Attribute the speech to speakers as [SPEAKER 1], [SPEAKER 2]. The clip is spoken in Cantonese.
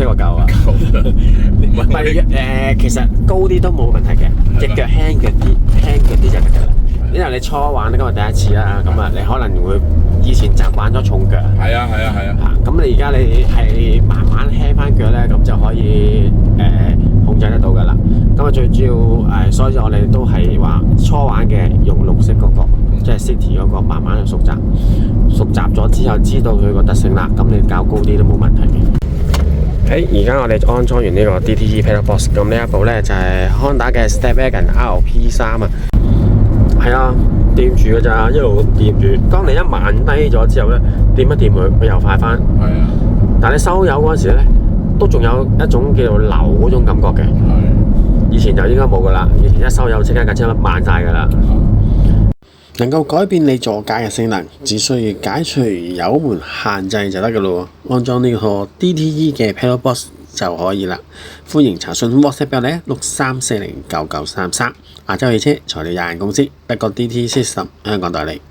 [SPEAKER 1] 過夠啊。唔係其實高啲都冇問題嘅，隻腳輕腳啲就得㗎啦。因為你初玩今日第一次啦，咁啊你可能會以前習慣咗重腳。
[SPEAKER 2] 係啊。
[SPEAKER 1] 咁你而家你係慢慢輕翻腳咧，咁就可以控制得到㗎啦。咁啊最主要所以我哋都係話初玩嘅用綠色嗰個，即係 City 嗰個，慢慢去熟習咗之後，知道佢個特性啦，咁你較高啲都冇問題嘅。而家我哋安裝完呢個 DTE Pedal Box， 咁呢一部咧就係 Honda 嘅 Stepwagon RP3啊。係啊，掂住㗎咋，一路掂住。當你一慢低咗之後咧，掂一掂佢，佢又快翻。係啊。但係你收油嗰陣時咧，都仲有一種叫做流嗰種感覺嘅。以前就應該冇㗎啦，以前一收油即刻架車慢晒㗎啦。能夠改變你座駕嘅性能，只需要解除油門限制就得㗎咯。安裝呢個 DTE 嘅 Pedal Box 就可以啦。歡迎查詢 WhatsApp 俾我哋63409933。亞洲汽車材料有限公司，德國 DTE System 香港代理。